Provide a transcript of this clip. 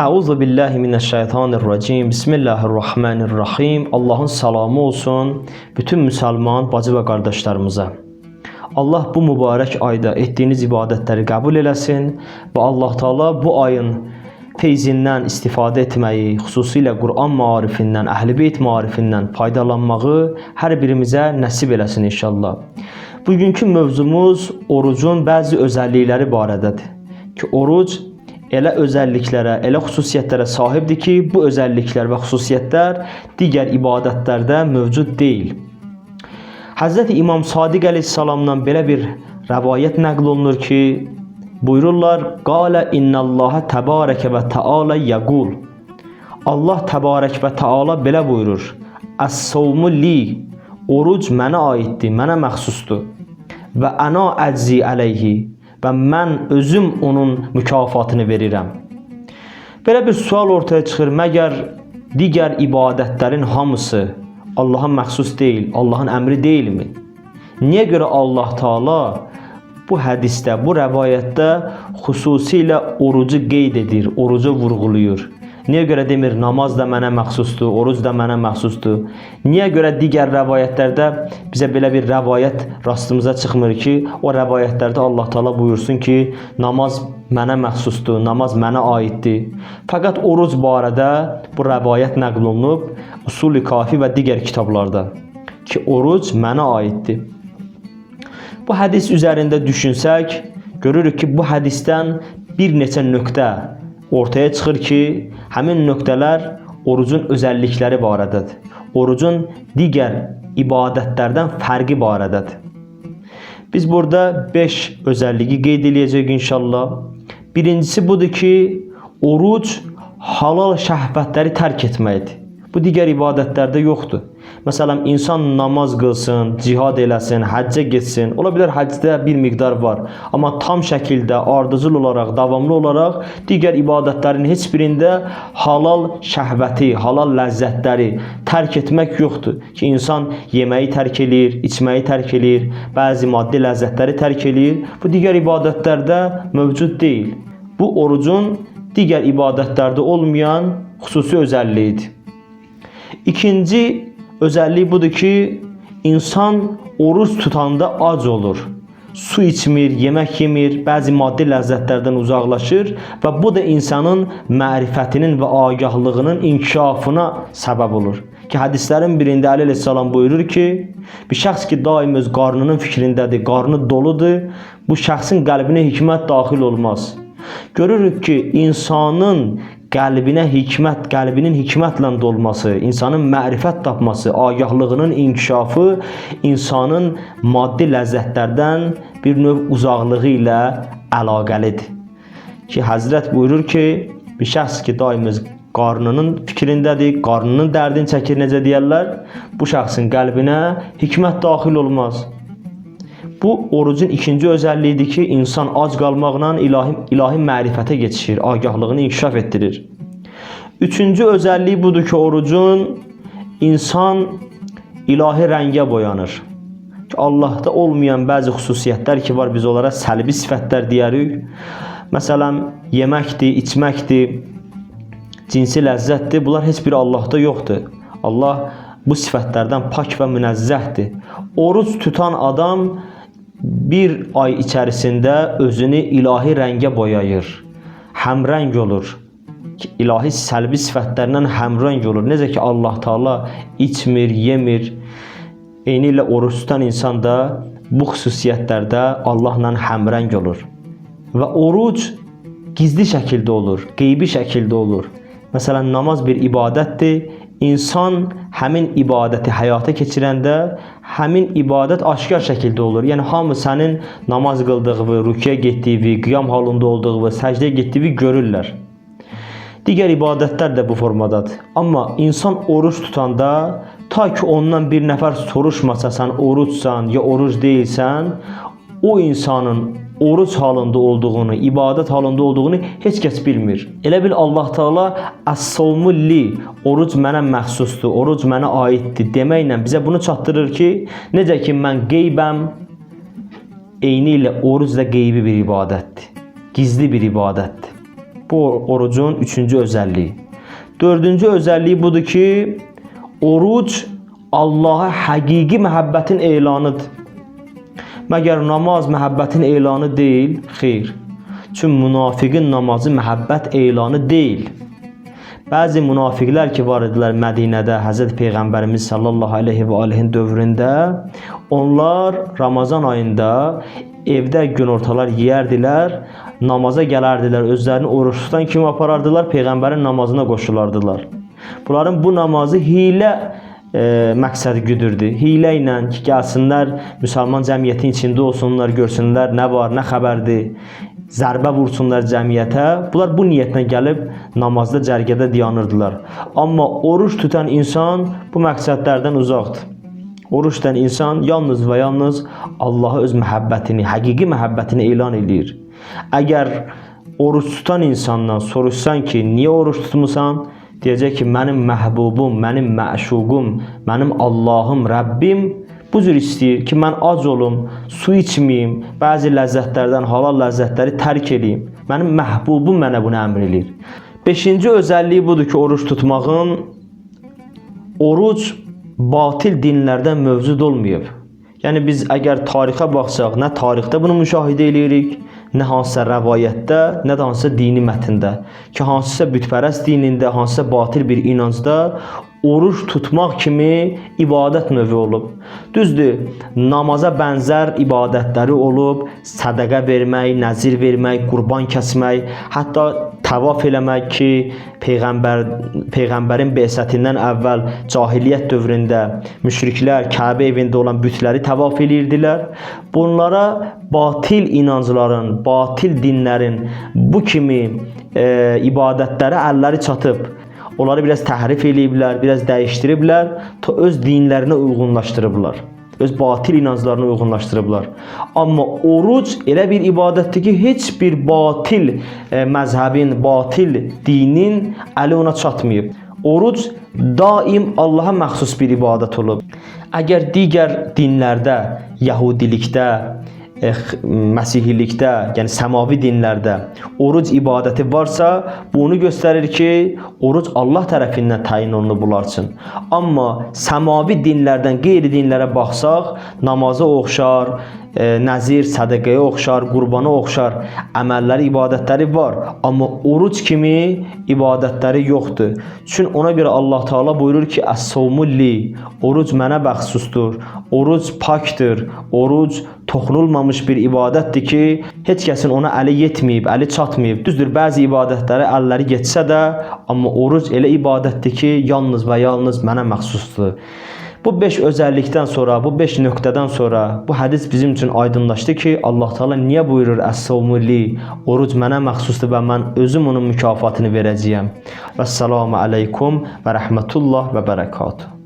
Euzu billahi mineşşeytanirracim. Bismillahirrahmanirrahim. Allah'ın salamı olsun bütün Müslüman bacı ve kardeşlerimize. Allah bu mübarek ayda ettiğiniz ibadetleri kabul eləsin ve Allah Teala bu ayın feyzindən istifade etmeyi, xüsusilə Kur'an marifindən, Əhl-i Beyt marifindən faydalanmağı hər birimizə nəsib eləsin inşallah. Bugünkü mövzumuz orucun bəzi özəllikləri barədədir. Ki oruc elə özəlliklərə, elə xüsusiyyətlərə sahibdir ki, bu özəlliklər və xüsusiyyətlər digər ibadətlərdə mövcud deyil. Hz. İmam Sadiq əleyhissalamdan belə bir rəvayət nəql olunur ki, buyururlar: "Qala innallaha təbarəkə və təala yəqul." Allah təbarək və təala belə buyurur: "Əs-savmu li." Oruc mənə aiddir, mənə məxsusdur. Və ana əczi əleyhi. Və mən özüm onun mükafatını verirəm. Belə bir sual ortaya çıxır: məgər digər ibadətlərin hamısı Allah'a məxsus deyil, Allah'ın əmri deyilmi? Niyə görə Allah Teala bu hədisdə, bu rəvayətdə xüsusilə orucu qeyd edir, orucu vurğuluyur? Niyə görə demir namaz da mənə məxsusdur, oruc da mənə məxsusdur? Niyə görə digər rəvayətlərdə bizə belə bir rəvayət rastımıza çıxmır ki, o rəvayətlərdə Allah Teala buyursun ki, namaz mənə məxsusdur, namaz mənə aiddir. Fəqət oruc barədə bu rəvayət nəql olunub Usul-i Kafi və digər kitablarda ki, oruc mənə aiddir. Bu hədis üzərində düşünsək, görürük ki, bu hədisdən bir neçə nöqtə ortaya çıxır ki, həmin nöqtələr orucun özəllikləri barədədir. Orucun digər ibadətlərdən fərqi barədədir. Biz burada 5 özəlliyi qeyd edəcəyik inşallah. Birincisi budur ki, oruc halal şəhvətləri tərk etməkdir. Bu digər ibadətlərdə yoxdur. Məsələn, insan namaz qılsın, cihad eləsin, həccə getsin. Ola bilər həccdə bir miqdar var. Amma tam şəkildə, ardıcıl olaraq, davamlı olaraq digər ibadətlərin heç birində halal şəhvəti, halal ləzzətləri tərk etmək yoxdur. Ki, insan yeməyi tərk edir, içməyi tərk edir, bəzi maddi ləzzətləri tərk edir. Bu digər ibadətlərdə mövcud deyil. Bu, orucun digər ibadətlərdə olmayan xüsusi özəlliyidir. İkinci özəllik budur ki, insan oruç tutanda ac olur. Su içmir, yemək yemir, bəzi maddi ləzzətlərdən uzaqlaşır və bu da insanın mərifətinin və agahlığının inkişafına səbəb olur. Ki, hədislərin birində Əli əleyhissalam buyurur ki, bir şəxs ki, daim öz qarnının fikrindədir, qarnı doludur, bu şəxsin qəlbinə hikmət daxil olmaz. Görürük ki, insanın qəlbinə hikmət, qəlbinin hikmətlə dolması, insanın mərifət tapması, agahlığının inkişafı insanın maddi ləzzətlərdən bir növ uzaqlığı ilə əlaqəlidir. Ki, Həzrət buyurur ki, bir şəxs ki, daim öz qarnının fikrindədir, qarnının dərdini çəkir, necə deyərlər, bu şəxsin qəlbinə hikmət daxil olmaz. Bu, orucun ikinci özəlliyidir ki, insan ac qalmaqla ilahi mərifətə geçişir, agahlığını inkişaf etdirir. Üçüncü özəlliyi budur ki, orucun insan ilahi rəngə boyanır. Ki, Allah'ta olmayan bəzi xüsusiyyətlər ki var, biz onlara səlbi sifətlər deyərik. Məsələn, yeməkdir, içməkdir, cinsi ləzzətdir, bunlar heç biri Allah'ta yoxdur. Allah bu sifətlərdən pak və münəzzəhdir. Oruc tutan adam bir ay içərisində özünü ilahi rəngə boyayır, həmrəng olur. İlahi səlbi sifətlərindən həmrəng olur. Necə ki, Allah Teala içmir, yemir. Eyni ilə oruç tutan insan da bu xüsusiyyətlərdə Allahla həmrəng olur. Və oruc gizli şəkildə olur, qeybi şəkildə olur. Məsələn, namaz bir ibadətdir. İnsan həmin ibadəti həyata keçirəndə həmin ibadət aşkar şəkildə olur. Yəni, hamı sənin namaz qıldığını, rüküyə getdiyi, qiyam halında olduğunu, səcdəyə getdiyi görürlər. Digər ibadətlər də bu formadadır. Amma insan oruç tutanda, ta ki ondan bir nəfər soruşmasa sən oruçsan ya oruc deyilsən, o insanın oruç halında olduğunu, ibadət halında olduğunu heç kəs bilmir. Elə bil Allah Teala "Əs-savmu li", oruc mənə məxsusdur, oruc mənə aiddir deməklə bizə bunu çatdırır ki, necə ki mən qeybəm, eyni ilə oruc da qeybi bir ibadətdir, gizli bir ibadətdir. Bu orucun 3-cü özəlliyi. 4-cü özəlliyi budur ki, oruc Allaha həqiqi məhəbbətin elanıdır. Məgər namaz məhəbbətin elanı deyil? Xeyr. Çünki münafiqin namazı məhəbbət elanı deyil. Bəzi münafiqlər ki var idilər Mədinədə Həzrət Peyğəmbərimiz sallallahu aleyhi və alihin dövründə, onlar Ramazan ayında evdə günortalar yeyərdilər, namaza gələrdilər, özlərini oruç tutan kimi aparardılar, Peyğəmbərin namazına qoşulardılar. Bunların bu namazı hilə məqsədi güdürdü. Hilə ilə ki, gəlsinlər, müsəlman cəmiyyətin içində olsunlar, görsünlər nə var, nə xəbərdir, zərbə vursunlar cəmiyyətə. Bunlar bu niyyətlə gəlib namazda, cərgədə dayanırdılar. Amma oruç tutan insan bu məqsədlərdən uzaqdır. Oruç tutan insan yalnız və yalnız Allaha öz məhəbbətini, həqiqi məhəbbətini elan edir. Əgər oruç tutan insandan soruşsan ki, niyə oruç tutmusan? Deyəcək ki, mənim məhbubum, mənim məşuqum, mənim Allahım, Rəbbim bu cür istəyir ki, mən ac olum, su içməyim, bəzi ləzzətlərdən, halal ləzzətləri tərk edeyim. Mənim məhbubum mənə bunu əmr edir. 5-ci özəlliyi budur ki, oruç tutmağın, oruc batil dinlərdən mövcud olmayıb. Yəni biz əgər tarixə baxsaq, nə tarixdə bunu müşahidə edirik, nə hansısa rəvayətdə, nə də hansısa dini mətndə ki, hansısa bütpərəst dinində, hansısa batil bir inancda oruç tutmaq kimi ibadət növü olub. Düzdür, namaza bənzər ibadətləri olub, sədəqə vermək, nəzir vermək, qurban kəsmək, hətta təvaf eləmək ki, Peyğəmbərin beysətindən əvvəl cahiliyyət dövründə müşriklər Kəbə evində olan bütləri təvaf edirdilər. Bunlara batil inancların, batil dinlərin bu kimi ibadətlərə əlləri çatıb. Onları biraz təhrif eləyiblər, biraz dəyişdiriblər, ta öz dinlərinə uyğunlaşdırıblar. Öz batil inanclarına uyğunlaşdırıblar. Amma oruc elə bir ibadətdir ki, heç bir batil məzhəbin, batil dinin əli ona çatmayıb. Oruc daim Allaha məxsus bir ibadət olub. Əgər digər dinlərdə, Yahudilikdə, Məsihlilikdə, yəni səmavi dinlərdə oruc ibadəti varsa, bu onu göstərir ki, oruc Allah tərəfindən təyin olunub bunlar üçün. Amma səmavi dinlərdən qeyri dinlərə baxsaq, namaza oxşar, nəzir, sədəqəyə oxşar, qurbana oxşar əməlləri, ibadətləri var. Amma oruc kimi ibadətləri yoxdur. Çünki ona görə Allah Teala buyurur ki, Əs-savmu li, oruc mənə məxsusdur, oruc pakdır, oruc toxunulmamış bir ibadətdir ki, heç kəsin ona əli yetməyib, əli çatmayıb. Düzdür, bəzi ibadətləri əlləri getsə də, amma oruc elə ibadətdir ki, yalnız və yalnız mənə məxsusdur. Bu 5 özəllikdən sonra, bu 5 nöqtədən sonra bu hədis bizim üçün aydınlaşdı ki, Allah Teala niyə buyurur Əs-savmu li, oruc mənə məxsusdur və mən özüm onun mükafatını verəcəyəm. Vəssalamu aleykum və rəhmətullah və bərəkatuhu.